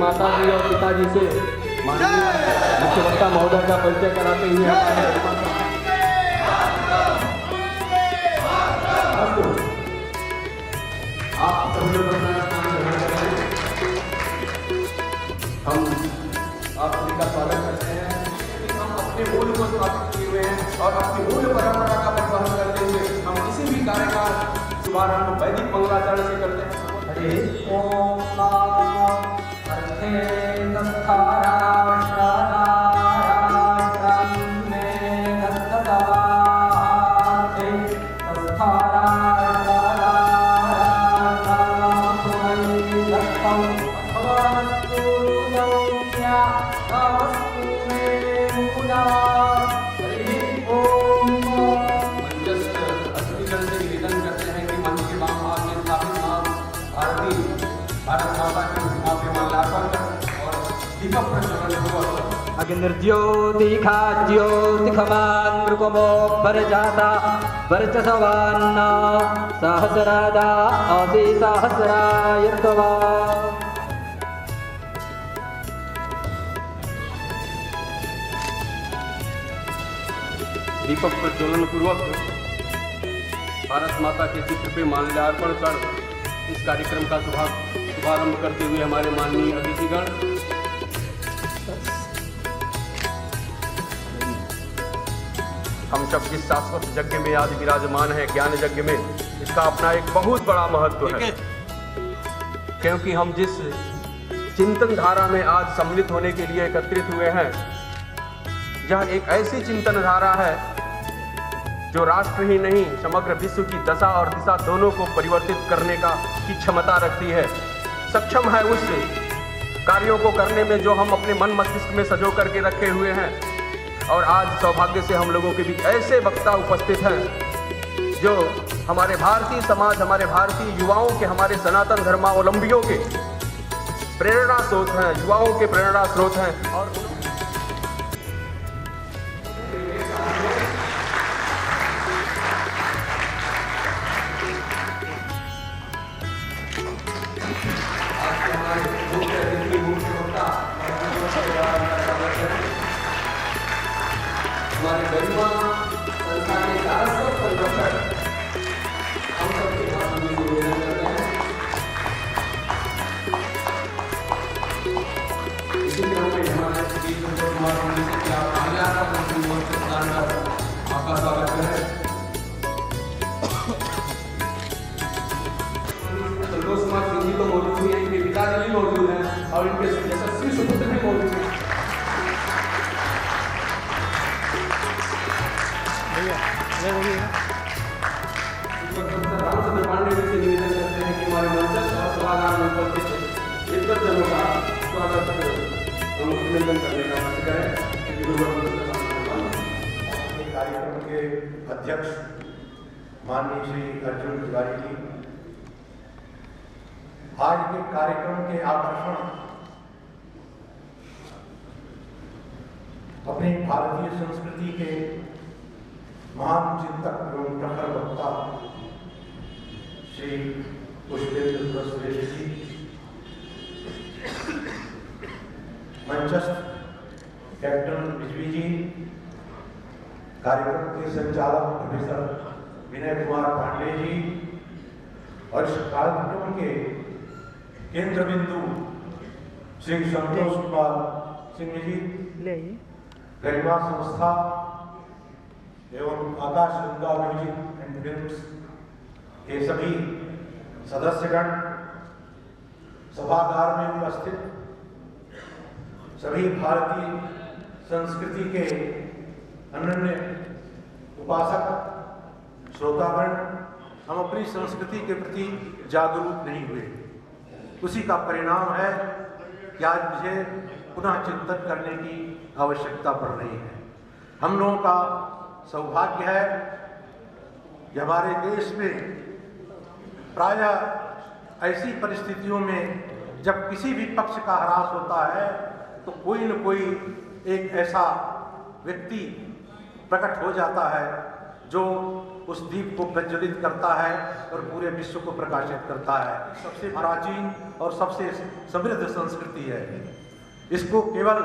माताजी और पिताजी से माननीय मुख्यमंत्री महोदय का परिचय कराते हुए आप सभी लोग हम आप सभी का स्वागत करते हैं। हम अपने मूल को स्थापित किए हुए हैं और अपनी मूल परंपरा का परिवहन करते हुए हम किसी भी कार्य का शुभारंभ वैदिक मंगलाचरण से करते हैं। हरे ओम अग्निर्ज्योतिखा ज्योतिखमान् मृगमो भरजाता वर्चसवान्ना सहस्रादा असि सहस्रायर्तवा। दीपक प्रज्वलन पूर्वक भारत माता के चित्र पे माल्यार्पण कर इस कार्यक्रम का शुभारंभ करते हुए हमारे माननीय अतिथिगण हम सब जिस शाश्वत यज्ञ में आज विराजमान है, ज्ञान यज्ञ में, इसका अपना एक बहुत बड़ा महत्व है, क्योंकि हम जिस चिंतन धारा में आज सम्मिलित होने के लिए एकत्रित हुए हैं, यह एक ऐसी चिंतन धारा है जो राष्ट्र ही नहीं समग्र विश्व की दशा और दिशा दोनों को परिवर्तित करने की क्षमता रखती है, सक्षम है उस कार्यों को करने में जो हम अपने मन मस्तिष्क में सजो करके रखे हुए हैं। और आज सौभाग्य से हम लोगों के बीच ऐसे वक्ता उपस्थित हैं जो हमारे भारतीय समाज, हमारे भारतीय युवाओं के, हमारे सनातन धर्मावलंबियों के प्रेरणा स्रोत हैं, युवाओं के प्रेरणा स्रोत हैं। और हमारे गरिमा संस्था के सारस्वत संरक्षक हम सबके हाथ में निवेदन करते हैं। इसी क्रम में हमारे श्री संतोष कुमार जी से आप माल्यार्पण मंत्री मोर्चा प्रदान कर आपका स्वागत करें। संतोष कुमार सिंह जी तो मौजूद ही हैं, इनके पिताजी भी मौजूद हैं और इनके यशस्वी सुपुत्र भी मौजूद हैं। रामचंद्र पांडे जी से निवेदन करते हैं कि हमारे मंच और सभागार में उपस्थित विद्वज्जनों का स्वागत हम अभिनंदन करने का मंच करें। कार्यक्रम के अध्यक्ष माननीय श्री अर्जुन तिवारी जी, आज के कार्यक्रम के आकर्षण अपनी भारतीय संस्कृति के महान चिंतक एवं प्रखर वक्ता श्री पुष्पेंद्र श्रेष्ठ जी, मंचस्थ कैप्टन बिजली जी, कार्यक्रम के संचालक प्रोफेसर विनय कुमार पांडे जी और इस कार्यक्रम के केंद्र बिंदु श्री संतोष कुमार सिंह जी, गरिमा संस्था एवं आकाश गंगा म्यूजिक एंड फिल्म्स के सभी सदस्यगण, सभागार में उपस्थित सभी भारतीय संस्कृति के अनन्य उपासक श्रोतागण, हम अपनी संस्कृति के प्रति जागरूक नहीं हुए। उसी का परिणाम है कि आज मुझे पुनः चिंतन करने की आवश्यकता पड़ रही है। हम लोगों का सौभाग्य है कि हमारे देश में प्रायः ऐसी परिस्थितियों में जब किसी भी पक्ष का ह्रास होता है तो कोई न कोई एक ऐसा व्यक्ति प्रकट हो जाता है जो उस दीप को प्रज्वलित करता है और पूरे विश्व को प्रकाशित करता है। सबसे प्राचीन और सबसे समृद्ध संस्कृति है। इसको केवल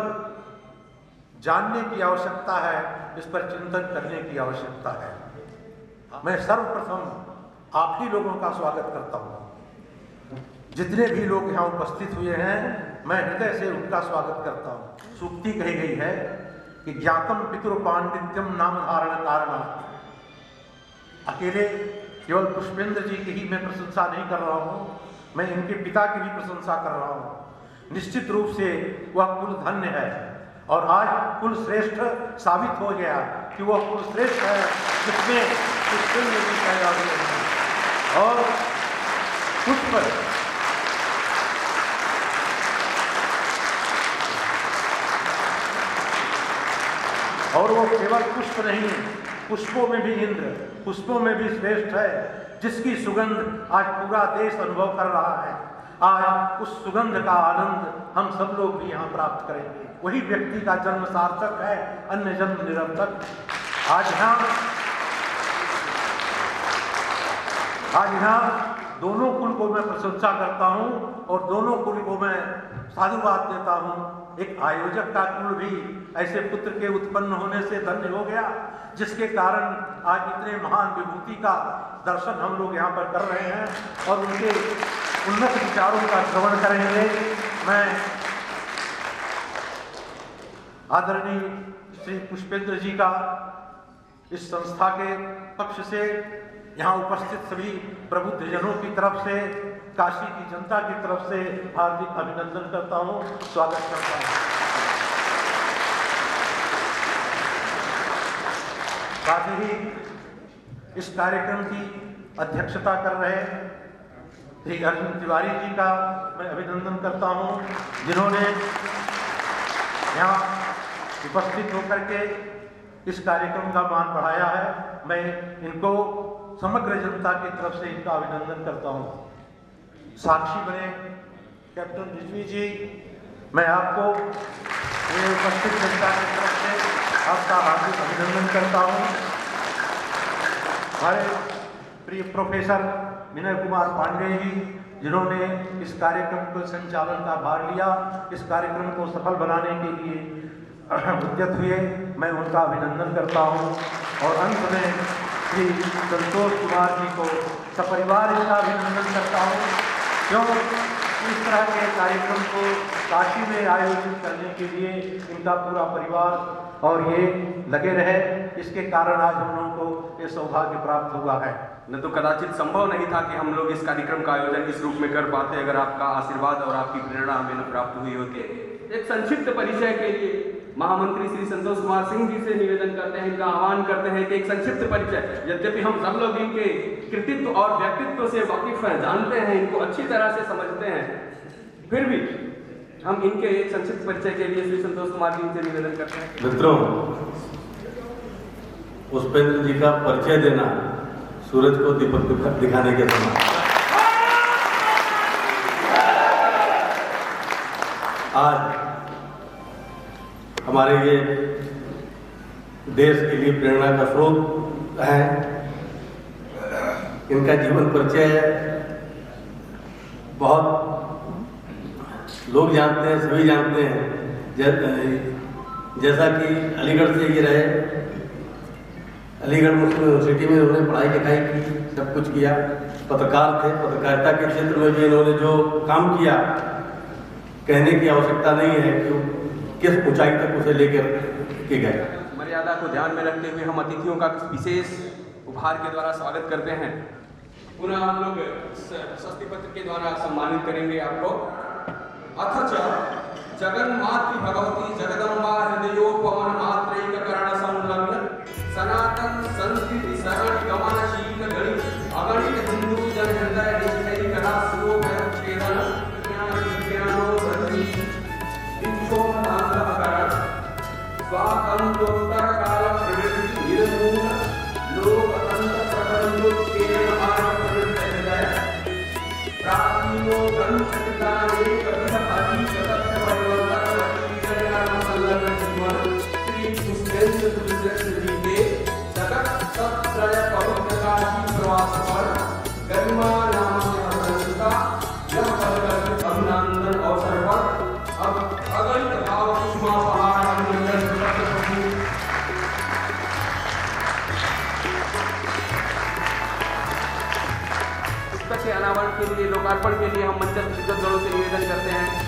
जानने की आवश्यकता है, इस पर चिंतन करने की आवश्यकता है। मैं सर्वप्रथम आप ही लोगों का स्वागत करता हूँ। जितने भी लोग यहाँ उपस्थित हुए हैं, मैं हृदय से उनका स्वागत करता हूँ। सूक्ति कही गई है कि ज्ञातम पितृ पांडित्यम नाम धारण कारण। अकेले केवल पुष्पेंद्र जी की ही मैं प्रशंसा नहीं कर रहा हूँ, मैं इनके पिता की भी प्रशंसा कर रहा हूँ। निश्चित रूप से वह कुल धन्य है और आज कुल श्रेष्ठ साबित हो गया कि वह कुल श्रेष्ठ है जिसमें पुष्पेंद्र जी पैदा हुए हैं। और पुष्प और वो केवल पुष्प नहीं, पुष्पों में भी इंद्र, पुष्पों में भी श्रेष्ठ है, जिसकी सुगंध आज पूरा देश अनुभव कर रहा है। आज उस सुगंध का आनंद हम सब लोग भी यहाँ प्राप्त करेंगे। वही व्यक्ति का जन्म सार्थक है, अन्य जन्म निरर्थक। आज यहाँ दोनों कुल को मैं प्रशंसा करता हूँ और दोनों कुल को मैं साधुवाद देता हूँ। एक आयोजक का कुल भी ऐसे पुत्र के उत्पन्न होने से धन्य हो गया, जिसके कारण आज इतने महान विभूति का दर्शन हम लोग यहाँ पर कर रहे हैं और उनके उन्नत विचारों का श्रवण करेंगे। मैं आदरणीय श्री पुष्पेंद्र जी का इस संस्था के पक्ष से, यहाँ उपस्थित सभी प्रबुद्धजनों की तरफ से, काशी की जनता की तरफ से हार्दिक अभिनंदन करता हूँ, स्वागत करता हूँ। साथ ही इस कार्यक्रम की अध्यक्षता कर रहे श्री अर्जुन तिवारी जी का मैं अभिनंदन करता हूँ, जिन्होंने यहाँ उपस्थित होकर के इस कार्यक्रम का मान बढ़ाया है। मैं इनको समग्र जनता की तरफ से इनका अभिनंदन करता हूँ। साक्षी बने कैप्टन रिजवी जी, मैं आपको ये उपस्थित जनता की तरफ से आपका हार्दिक अभिनंदन करता हूँ। हमारे प्रिय प्रोफेसर विनय कुमार पांडे जी, जिन्होंने इस कार्यक्रम को संचालन का भार लिया, इस कार्यक्रम को सफल बनाने के लिए उद्यत हुए, मैं उनका अभिनंदन करता हूँ। और अंत में श्री संतोष कुमार जी को सपरिवार इनका अभिनंदन करता हूँ, क्यों इस तरह के कार्यक्रम को काशी में आयोजित करने के लिए इनका पूरा परिवार और ये लगे रहे, इसके कारण आज हम लोगों को ये सौभाग्य प्राप्त हुआ है। न तो कदाचित संभव नहीं था कि हम लोग इस कार्यक्रम का आयोजन इस रूप में कर पाते अगर आपका आशीर्वाद और आपकी प्रेरणा हमें न प्राप्त हुई होती। एक संक्षिप्त परिचय के लिए महामंत्री श्री संतोष कुमार सिंह जी से निवेदन करते हैं, इनका आह्वान करते हैं कि एक संक्षिप्त परिचय, यद्यपि हम सब लोग इनके कृतित्व और व्यक्तित्व से वाकिफ हैं, जानते हैं, इनको अच्छी तरह से समझते हैं, फिर भी हम इनके एक संक्षिप्त परिचय के लिए श्री संतोष कुमार जी से निवेदन करते हैं। मित्रों, पुष्पेंद्र जी का परिचय देना सूरज को दीपक दिखाने के समान। आज हमारे ये देश के लिए प्रेरणा का स्रोत है। इनका जीवन परिचय बहुत लोग जानते हैं, सभी जानते हैं। जैसा कि अलीगढ़ से ये रहे, अलीगढ़ मुस्लिम यूनिवर्सिटी में उन्होंने पढ़ाई लिखाई की, सब कुछ किया। पत्रकार थे, पत्रकारिता के क्षेत्र में भी इन्होंने जो काम किया, कहने की आवश्यकता नहीं है कि किस ऊंचाई तक उसे लेकर के गए। मर्यादा को ध्यान में रखते हुए हम अतिथियों का विशेष उपहार के द्वारा स्वागत करते हैं। पुनः हम लोग स्वस्ति पत्र के द्वारा सम्मानित करेंगे आपको। अथ च जगन्मातृ भगवती जगदम्बा हृदयोपमन मात्रैककरण संलग्न सनातन संस्कृति सरल गमनशील गणित अगणित हिंदू जन हृदय निष्ठै कला शिरोभयच्छेदन ज्ञानोदधि विक्षोभनान्तकरण स्वातंत्रोत्तर काल प्रवृत्ति निर्मूल लोकतंत्र प्रबंधोत्केन मार्ग प्रवृत्त हृदय प्राचीनो ग्रंथकारे कथित अतीतस्य परिवर्तन विषयान संलग्न जीवन श्री पुष्पेंद्र जी के जगत सत्रय पवित्र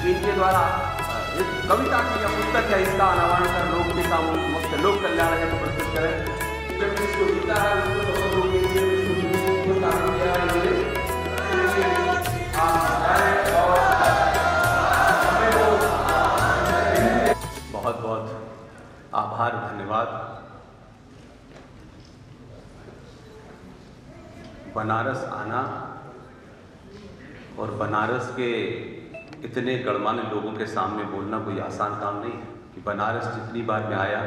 इनके द्वारा इस कविता की या पुस्तक है, इसका अनावरण कर लोग के सामने मुख्य लोक कल्याण है तो प्रस्तुत करें। जब इसको जीता है उसको सफल होने के लिए इसको काम किया है बहुत बहुत आभार, धन्यवाद। बनारस आना और बनारस के इतने गणमान्य लोगों के सामने बोलना कोई आसान काम नहीं है कि बनारस जितनी बार मैं आया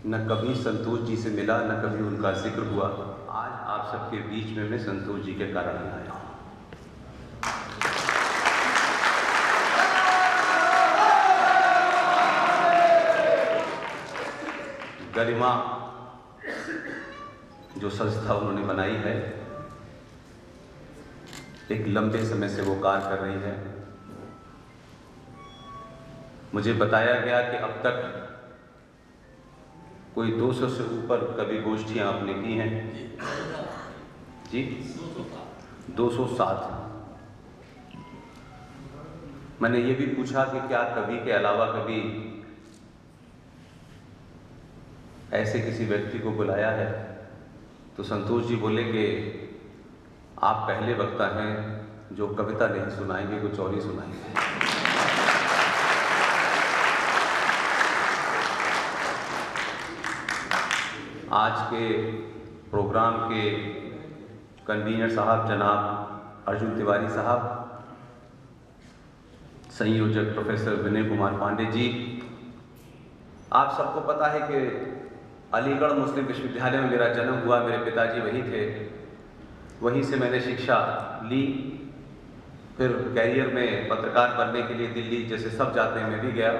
न कभी संतोष जी से मिला, न कभी उनका जिक्र हुआ। आज आप सबके बीच में मैं संतोष जी के कारण ही आया हूँ। गरिमा जो संस्था उन्होंने बनाई है, एक लंबे समय से वो कार्य कर रही है। मुझे बताया गया कि अब तक कोई 200 से ऊपर कभी गोष्ठियां आपने की हैं जी, 207। मैंने ये भी पूछा कि क्या कवि के अलावा कभी ऐसे किसी व्यक्ति को बुलाया है, तो संतोष जी बोले कि आप पहले वक्ता हैं जो कविता नहीं सुनाएंगे, कुछ और ही सुनाएंगे। आज के प्रोग्राम के कन्वीनर साहब जनाब अर्जुन तिवारी साहब, संयोजक प्रोफेसर विनय कुमार पांडे जी, आप सबको पता है कि अलीगढ़ मुस्लिम विश्वविद्यालय में मेरा जन्म हुआ, मेरे पिताजी वहीं थे, वहीं से मैंने शिक्षा ली। फिर कैरियर में पत्रकार बनने के लिए दिल्ली जैसे सब जाते हैं मैं भी गया।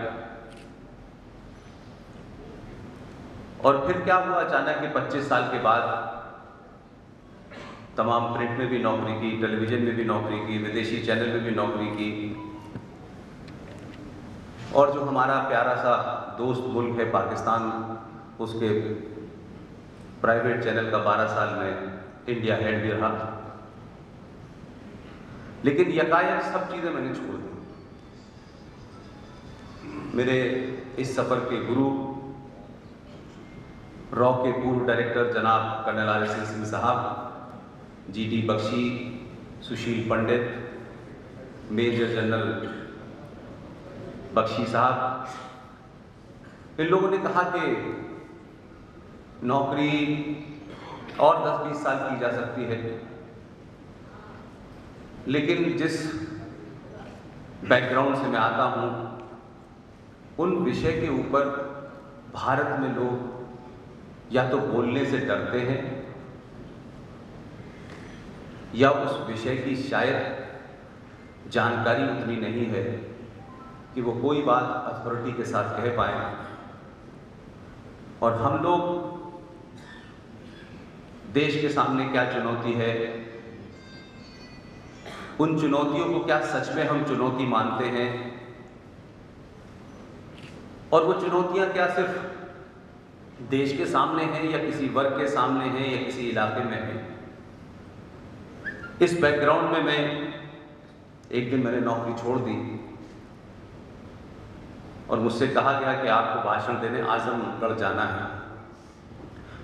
और फिर क्या हुआ, अचानक कि 25 साल के बाद तमाम प्रिंट में भी नौकरी की, टेलीविजन में भी नौकरी की, विदेशी चैनल में भी नौकरी की, और जो हमारा प्यारा सा दोस्त मुल्क है पाकिस्तान, उसके प्राइवेट चैनल का 12 साल में इंडिया हेड भी रहा। लेकिन यकायक सब चीज़ें मैंने छोड़ दी। मेरे इस सफ़र के गुरु रॉ के पूर्व डायरेक्टर जनाब कर्नल RSN सिंह साहब, GD बख्शी, सुशील पंडित, मेजर जनरल बख्शी साहब, इन लोगों ने कहा कि नौकरी और 10-20 साल की जा सकती है, लेकिन जिस बैकग्राउंड से मैं आता हूँ, उन विषय के ऊपर भारत में लोग या तो बोलने से डरते हैं या उस विषय की शायद जानकारी उतनी नहीं है कि वो कोई बात अथॉरिटी के साथ कह पाए। और हम लोग देश के सामने क्या चुनौती है, उन चुनौतियों को क्या सच में हम चुनौती मानते हैं, और वो चुनौतियां क्या सिर्फ देश के सामने हैं या किसी वर्ग के सामने हैं या किसी इलाके में हैं। इस बैकग्राउंड में मैं एक दिन मैंने नौकरी छोड़ दी और मुझसे कहा गया कि आपको भाषण देने आजमगढ़ जाना है।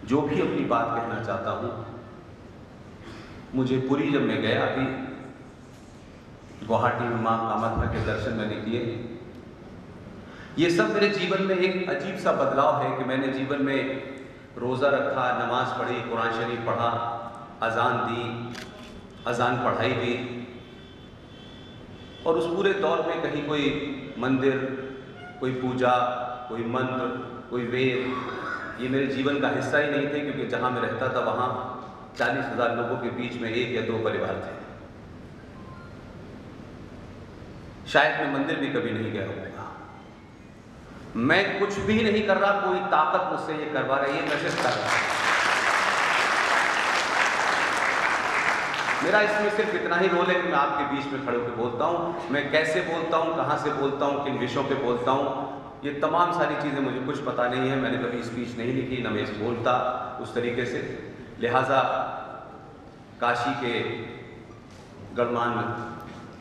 जो भी अपनी बात कहना चाहता हूँ, मुझे पुरी जब मैं गया, अभी गुवाहाटी में माँ कामाख्या के दर्शन मैंने किए, ये सब मेरे जीवन में एक अजीब सा बदलाव है कि मैंने जीवन में रोज़ा रखा, नमाज पढ़ी, कुरान शरीफ पढ़ा, अजान दी, अजान पढ़ाई भी, और उस पूरे दौर में कहीं कोई मंदिर, कोई पूजा, कोई मंत्र, कोई वेद, ये मेरे जीवन का हिस्सा ही नहीं थे, क्योंकि जहाँ मैं रहता था वहाँ 40,000 लोगों के बीच में 1 या 2 परिवार थे। शायद मैं मंदिर भी कभी नहीं गया होगा। मैं कुछ भी नहीं कर रहा, कोई ताकत मुझसे ये करवा रही है, मैं सिर्फ कर रहा हूं। मेरा इसमें सिर्फ इतना ही रोल है कि मैं आपके बीच में खड़े होकर बोलता हूँ। मैं कैसे बोलता हूँ, कहाँ से बोलता हूँ, किन विषयों पे बोलता हूँ, ये तमाम सारी चीज़ें मुझे कुछ पता नहीं है। मैंने कभी स्पीच नहीं लिखी, न मैं बोलता उस तरीके से। लिहाजा काशी के गणमान्य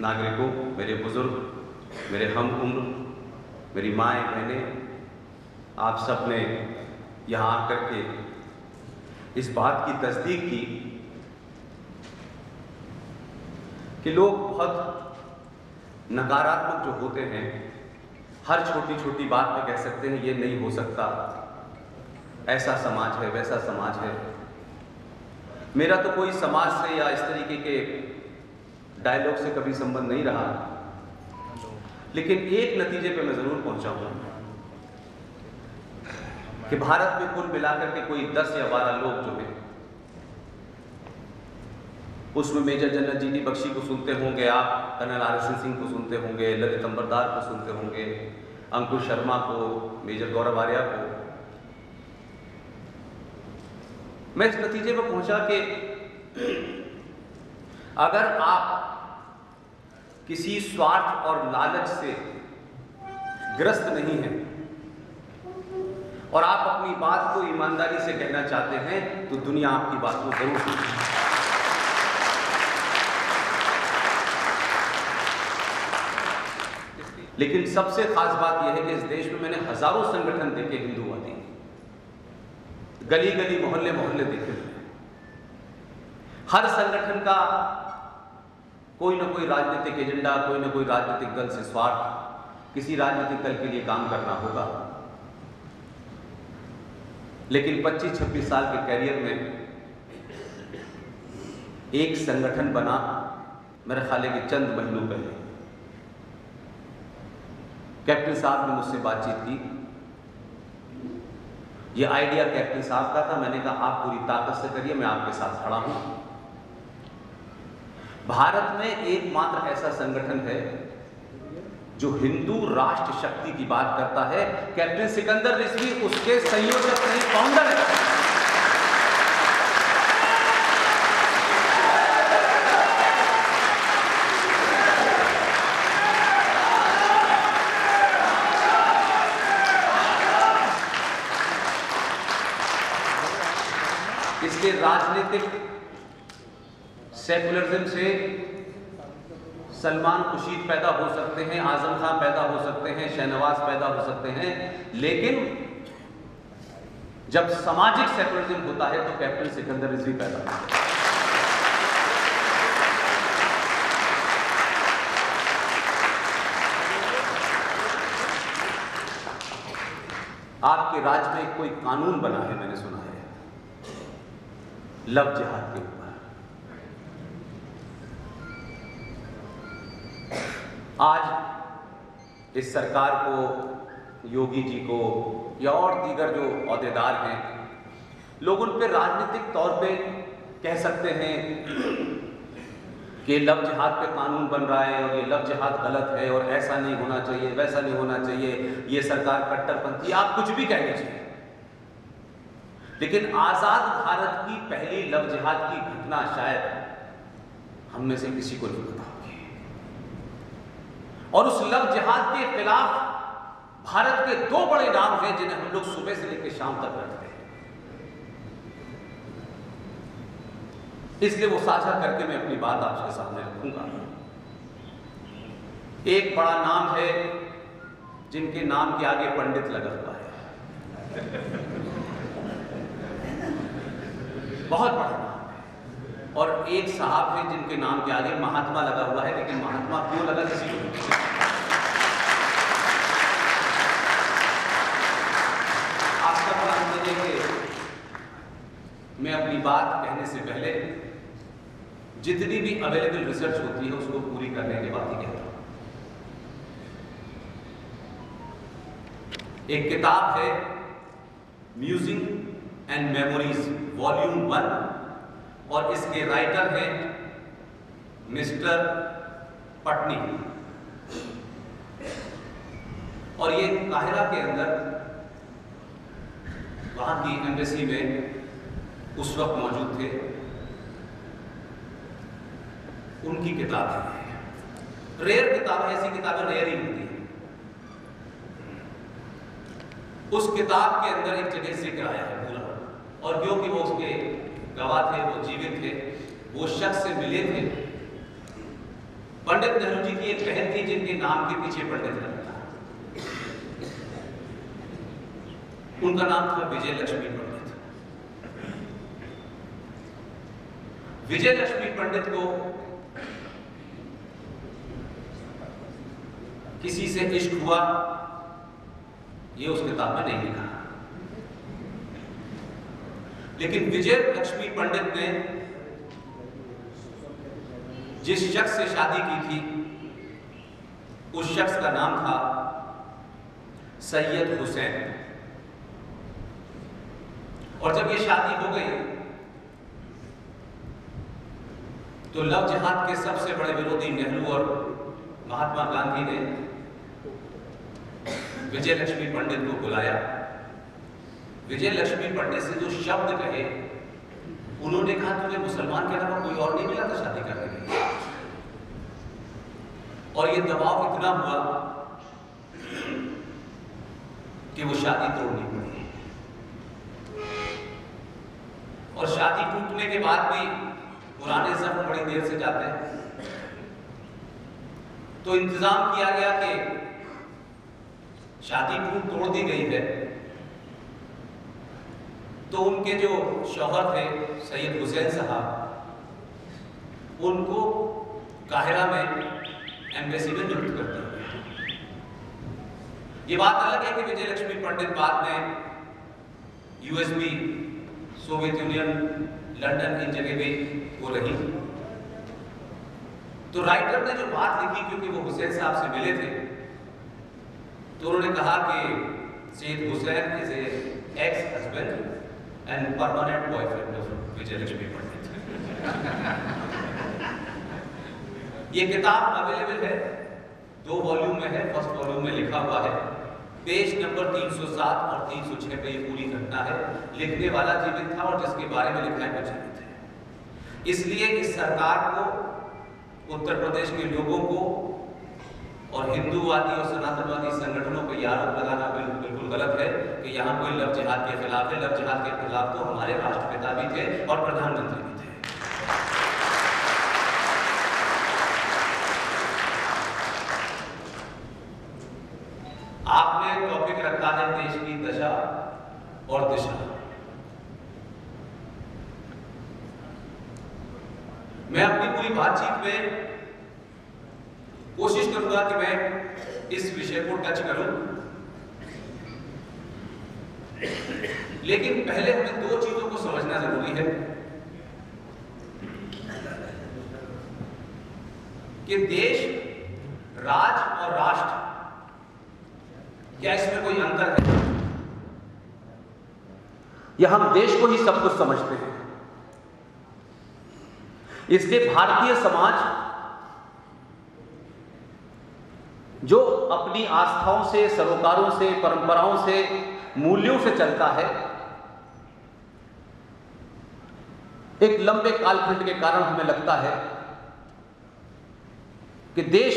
नागरिकों, मेरे बुजुर्ग, मेरे हम उम्र, मेरी माएँ बहनें, आप सब ने यहाँ आकर के इस बात की तस्दीक की कि लोग बहुत नकारात्मक जो होते हैं, हर छोटी छोटी बात में कह सकते हैं ये नहीं हो सकता, ऐसा समाज है, वैसा समाज है। मेरा तो कोई समाज से या इस तरीके के डायलॉग से कभी संबंध नहीं रहा, लेकिन एक नतीजे पे मैं जरूर पहुंचा हूं कि भारत में कुल मिलाकर के कोई 10 या 12 लोग जो हैं, उसमें मेजर जनरल जी.डी. बख्शी को सुनते होंगे आप, कर्नल R.S. सिंह को सुनते होंगे, ललित अंबरदार को सुनते होंगे, अंकुश शर्मा को, मेजर गौरव आर्या को। मैं इस नतीजे पर पहुंचा कि अगर आप किसी स्वार्थ और लालच से ग्रस्त नहीं हैं और आप अपनी बात को ईमानदारी से कहना चाहते हैं तो दुनिया आपकी बात को जरूर सुनेगी। लेकिन सबसे खास बात यह है कि इस देश में मैंने हजारों संगठन देखे, हिंदूवादी, गली गली मोहल्ले मोहल्ले देखे। हर संगठन का कोई ना कोई राजनीतिक एजेंडा, कोई ना कोई राजनीतिक दल से स्वार्थ, किसी राजनीतिक दल के लिए काम करना होगा। लेकिन 25-26 साल के कैरियर में एक संगठन बना, मेरे ख्याल है कि चंद महीनों पहले। कैप्टन साहब ने मुझसे बातचीत की, ये आइडिया कैप्टन साहब का था। मैंने कहा आप पूरी ताकत से करिए, मैं आपके साथ खड़ा हूं। भारत में एकमात्र ऐसा संगठन है जो हिंदू राष्ट्र शक्ति की बात करता है। कैप्टन सिकंदर रिजवी उसके संयोजक नहीं, फाउंडर है। इसके राजनीतिक सेकुलरिज्म से सलमान खुर्शीद पैदा हो सकते हैं, आजम खान पैदा हो सकते हैं, शहनवाज पैदा हो सकते हैं, लेकिन जब सामाजिक सेकुलरिज्म होता है तो कैप्टन सिकंदर रिजवी पैदा होता है। आपके राज्य में कोई कानून बना है, मैंने सुना है, लव जिहाद के ऊपर। आज इस सरकार को, योगी जी को या और दीगर जो ओहदेदार हैं, लोग उन पे राजनीतिक तौर पे कह सकते हैं कि लव जिहाद पे कानून बन रहा है और ये लव जिहाद गलत है और ऐसा नहीं होना चाहिए, वैसा नहीं होना चाहिए, ये सरकार कट्टरपंथी, आप कुछ भी कह लीजिए। लेकिन आजाद भारत की पहली लव जिहाद की घटना शायद हम में से किसी को नहीं पता होगी। और उस लव जिहाद के खिलाफ भारत के 2 बड़े नाम हैं जिन्हें हम लोग सुबह से लेकर शाम तक रखते हैं। इसलिए वो साझा करके मैं अपनी बात आपके सामने रखूंगा। एक बड़ा नाम है जिनके नाम के आगे पंडित लगा हुआ है, बहुत बड़ा नाम है। और एक साहब है जिनके नाम के आगे महात्मा लगा हुआ है, लेकिन महात्मा क्यों लगा किसी को नहीं। आपका ध्यान दीजिए कि मैं अपनी बात कहने से पहले जितनी भी अवेलेबल रिसर्च होती है उसको पूरी करने के बाद ही कहता हूं। एक किताब है म्यूजिक एंड मेमोरीज वॉल्यूम 1 और इसके राइटर हैं मिस्टर पटनी। और ये काहिरा के अंदर वहां की एम्बेसी में उस वक्त मौजूद थे, उनकी किताब है। रेयर किताब है, ऐसी किताबें रेयर ही होती है। उस किताब के अंदर एक जगह जिक्र आया है पूरा, और क्योंकि वो उसके गवाह थे, वो जीवित थे, वो शख्स से मिले थे पंडित नेहरू जी की एक बहन थी जिनके नाम के पीछे पंडित लगता, उनका नाम था विजय लक्ष्मी पंडित। विजय लक्ष्मी पंडित को किसी से इश्क हुआ, ये उस किताब में नहीं लिखा, लेकिन विजय लक्ष्मी पंडित ने जिस शख्स से शादी की थी उस शख्स का नाम था सैयद हुसैन। और जब ये शादी हो गई तो लव जिहाद के सबसे बड़े विरोधी नेहरू और महात्मा गांधी ने विजय लक्ष्मी पंडित को बुलाया। विजय लक्ष्मी पंडित से जो शब्द कहे, उन्होंने कहा तुम्हें मुसलमान के अलावा कोई और नहीं मिला था शादी करने के लिए। और ये दबाव इतना हुआ कि वो शादी तोड़नी पड़ी। और शादी टूटने के बाद भी पुराने जख्म बड़ी देर से जाते हैं, तो इंतजाम किया गया कि शादी तोड़ दी गई है, तो उनके जो शौहर थे सैयद हुसैन साहब, उनको काहिरा में एम्बेसी में नियुक्त कर दिया। ये बात अलग है कि विजय लक्ष्मी पंडित बाद में यूएसबी, सोवियत यूनियन, लंदन, इन जगह भी वो रही। तो राइटर ने जो बात लिखी, क्योंकि वो हुसैन साहब से मिले थे, तो उन्होंने कहा कि Syed Hussain is a ex husband and permanent boyfriend of Vijaya Lakshmi Pandit. ये किताब अवेलेबल है, 2 वॉल्यूम में है। फर्स्ट वॉल्यूम में लिखा हुआ है, पेज नंबर 307 और 306 पे ये पूरी घटना है। लिखने वाला जीवित था और जिसके बारे में लिखा है वो जीवित है। इसलिए इस सरकार को, उत्तर प्रदेश के लोगों को और हिंदूवादी और सनातनवादी संगठनों पर आरोप लगाना बिल्कुल गलत है कि यहाँ कोई लव जिहाद के खिलाफ है। लव जिहाद के खिलाफ तो हमारे राष्ट्रपिता भी थे और प्रधानमंत्री भी थे। आपने टॉपिक रखा है देश की दशा और दिशा। मैं अपनी पूरी बातचीत में कोशिश करूंगा कि मैं इस विषय को टच करूं, लेकिन पहले हमें 2 चीजों को समझना जरूरी है कि देश, राज और राष्ट्र, क्या इसमें कोई अंतर है? या हम देश को ही सब कुछ समझते हैं? इसलिए भारतीय समाज जो अपनी आस्थाओं से, सरोकारों से, परंपराओं से, मूल्यों से चलता है, एक लंबे कालखंड के कारण हमें लगता है कि देश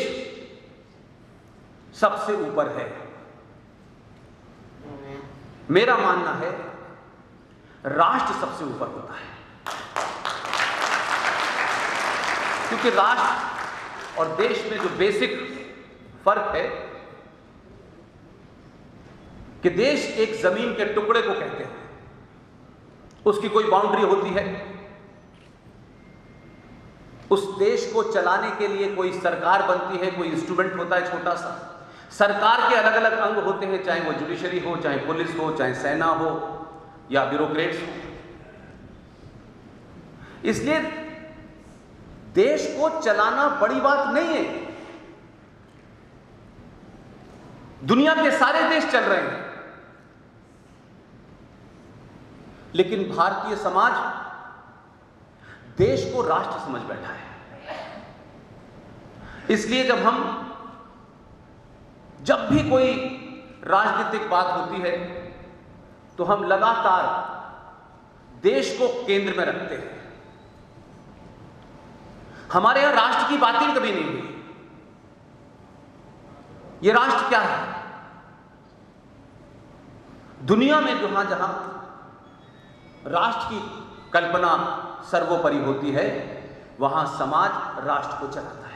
सबसे ऊपर है। मेरा मानना है राष्ट्र सबसे ऊपर होता है, क्योंकि राष्ट्र और देश में जो बेसिक फर्क है कि देश एक जमीन के टुकड़े को कहते हैं, उसकी कोई बाउंड्री होती है, उस देश को चलाने के लिए कोई सरकार बनती है, कोई इंस्ट्रूमेंट होता है छोटा सा। सरकार के अलग अलग अंग होते हैं, चाहे वो जुडिशरी हो, चाहे पुलिस हो, चाहे सेना हो या ब्यूरोक्रेट्स हो। इसलिए देश को चलाना बड़ी बात नहीं है। दुनिया के सारे देश चल रहे हैं, लेकिन भारतीय समाज देश को राष्ट्र समझ बैठा है। इसलिए जब भी कोई राजनीतिक बात होती है तो हम लगातार देश को केंद्र में रखते हैं। हमारे यहां राष्ट्र की बात ही कभी नहीं हुई। ये राष्ट्र क्या है? दुनिया में जहां जहां राष्ट्र की कल्पना सर्वोपरि होती है, वहां समाज राष्ट्र को चलाता है।